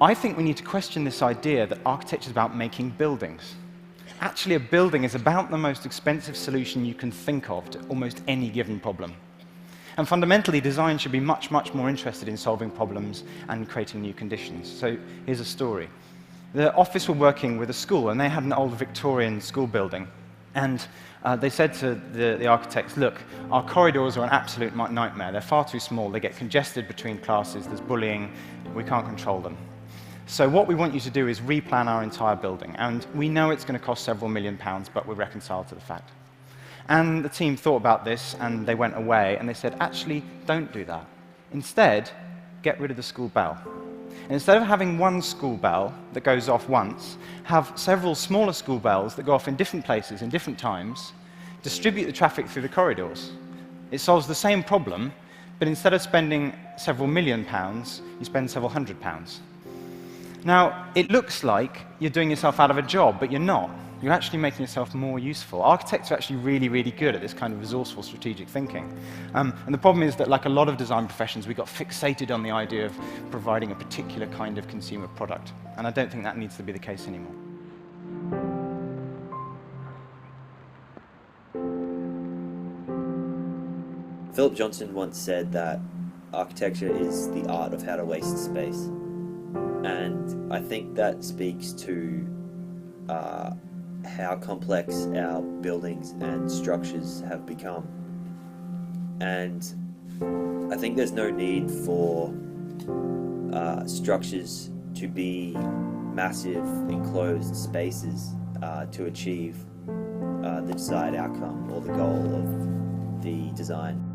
I think we need to question this idea that architecture is about making buildings. Actually, a building is about the most expensive solution you can think of to almost any given problem. And fundamentally, design should be much, much more interested in solving problems and creating new conditions. So here's a story. The office were working with a school, and they had an old Victorian school building. And they said to the architects, look, our corridors are an absolute nightmare. They're far too small. They get congested between classes. There's bullying. We can't control them. So what we want you to do is replan our entire building. And we know it's going to cost several £1 million, but we're reconciled to the fact. And the team thought about this, and they went away, and they said, actually, don't do that. Instead, get rid of the school bell. And instead of having one school bell that goes off once, have several smaller school bells that go off in different places, in different times, distribute the traffic through the corridors. It solves the same problem, but instead of spending several £1 million, you spend several £100. Now, it looks like you're doing yourself out of a job, but you're not. You're actually making yourself more useful. Architects are actually really, really good at this kind of resourceful strategic thinking. And the problem is that, like a lot of design professions, we got fixated on the idea of providing a particular kind of consumer product. And I don't think that needs to be the case anymore. Philip Johnson once said that architecture is the art of how to waste space. And I think that speaks to how complex our buildings and structures have become. And I think there's no need for structures to be massive enclosed spaces to achieve the desired outcome or the goal of the design.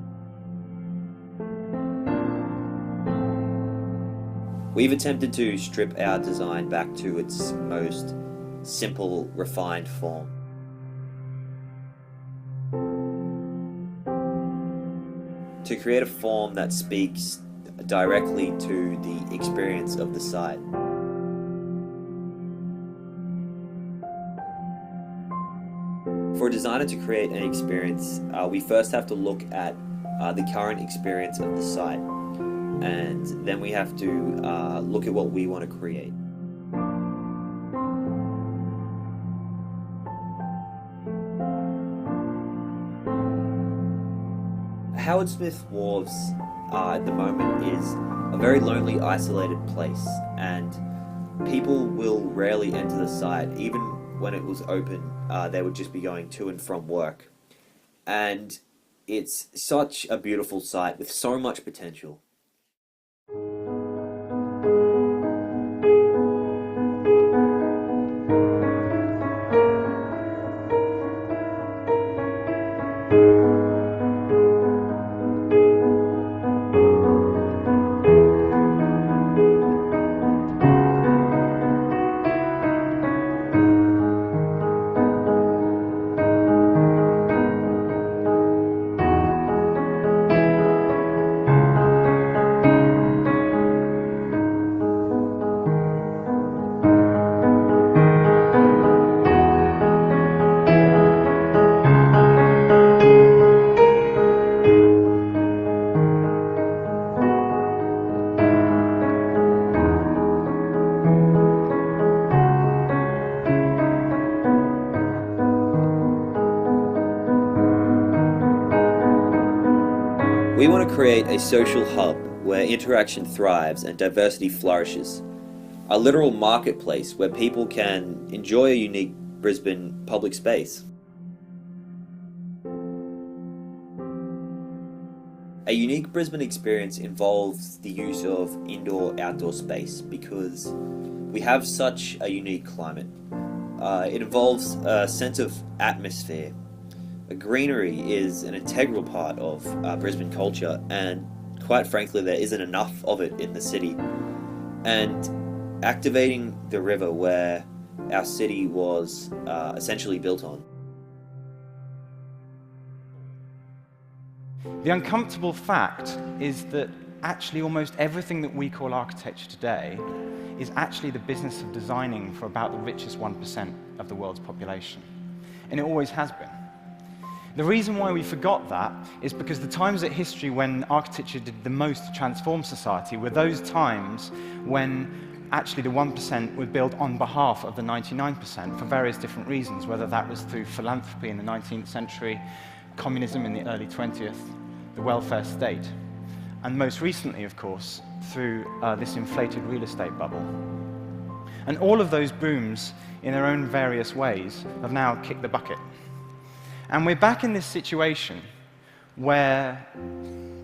We've attempted to strip our design back to its most simple, refined form. To create a form that speaks directly to the experience of the site. For a designer to create an experience, we first have to look at the current experience of the site. And then we have to look at what we want to create. Howard Smith Wharves at the moment is a very lonely, isolated place, and people will rarely enter the site. Even when it was open, they would just be going to and from work. And it's such a beautiful site with so much potential. We want to create a social hub where interaction thrives and diversity flourishes. A literal marketplace where people can enjoy a unique Brisbane public space. A unique Brisbane experience involves the use of indoor-outdoor space because we have such a unique climate. It involves a sense of atmosphere. Greenery is an integral part of Brisbane culture, and quite frankly there isn't enough of it in the city. And activating the river where our city was essentially built on. The uncomfortable fact is that actually almost everything that we call architecture today is actually the business of designing for about the richest 1% of the world's population. And it always has been. The reason why we forgot that is because the times in history when architecture did the most to transform society were those times when actually the 1% would build on behalf of the 99% for various different reasons, whether that was through philanthropy in the 19th century, communism in the early 20th, the welfare state, and most recently, of course, through this inflated real estate bubble. And all of those booms, in their own various ways, have now kicked the bucket. And we're back in this situation where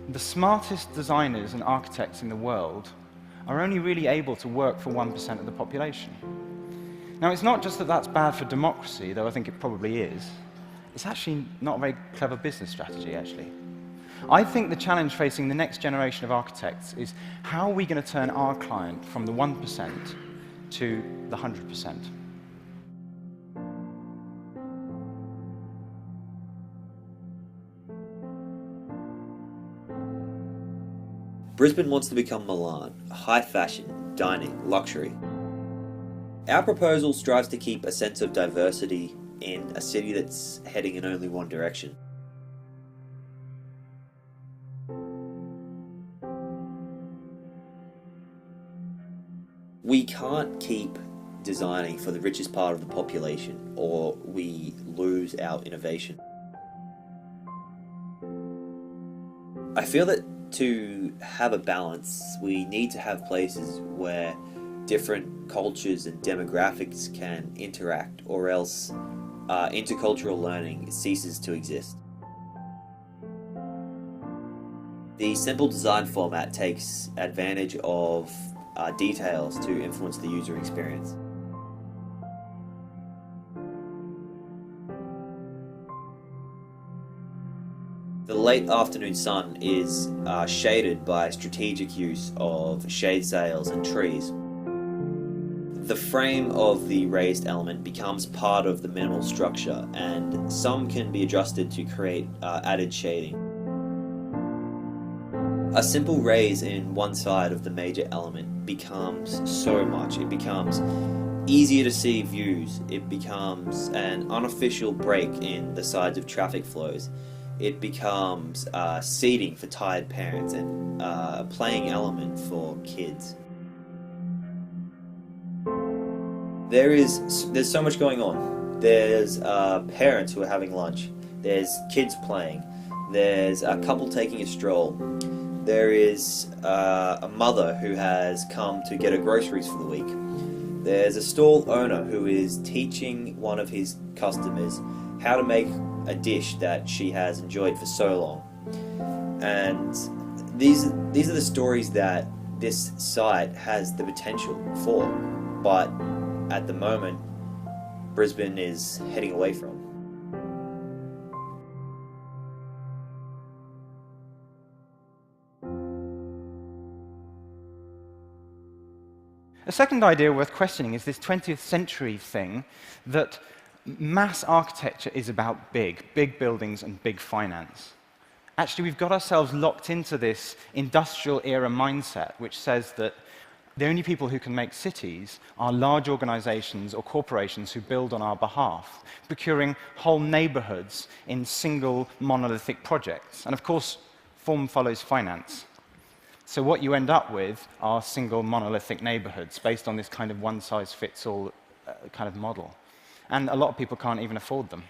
the smartest designers and architects in the world are only really able to work for 1% of the population. Now, it's not just that that's bad for democracy, though I think it probably is. It's actually not a very clever business strategy, actually. I think the challenge facing the next generation of architects is how are we going to turn our client from the 1% to the 100%? Brisbane wants to become Milan, high fashion, dining, luxury. Our proposal strives to keep a sense of diversity in a city that's heading in only one direction. We can't keep designing for the richest part of the population, or we lose our innovation. I feel that to have a balance, we need to have places where different cultures and demographics can interact, or else intercultural learning ceases to exist. The simple design format takes advantage of details to influence the user experience. The late afternoon sun is shaded by strategic use of shade sails and trees. The frame of the raised element becomes part of the minimal structure, and some can be adjusted to create added shading. A simple raise in one side of the major element becomes so much. It becomes easier to see views. It becomes an unofficial break in the sides of traffic flows. It becomes seating for tired parents and a playing element for kids. There's so much going on. There's parents who are having lunch. There's kids playing. There's a couple taking a stroll. There is a mother who has come to get her groceries for the week. There's a stall owner who is teaching one of his customers how to make a dish that she has enjoyed for so long. And these are the stories that this site has the potential for, but at the moment, Brisbane is heading away from. A second idea worth questioning is this 20th century thing that mass architecture is about big buildings and big finance. Actually, we've got ourselves locked into this industrial era mindset, which says that the only people who can make cities are large organizations or corporations who build on our behalf, procuring whole neighborhoods in single monolithic projects. And of course, form follows finance. So what you end up with are single monolithic neighborhoods based on this kind of one-size-fits-all kind of model. And a lot of people can't even afford them.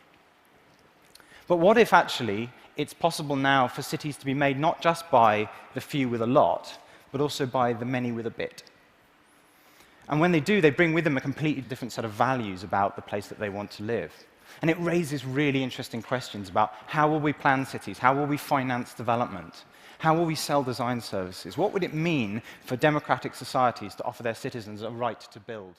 But what if actually it's possible now for cities to be made not just by the few with a lot, but also by the many with a bit? And when they do, they bring with them a completely different set of values about the place that they want to live. And it raises really interesting questions about how will we plan cities? How will we finance development? How will we sell design services? What would it mean for democratic societies to offer their citizens a right to build?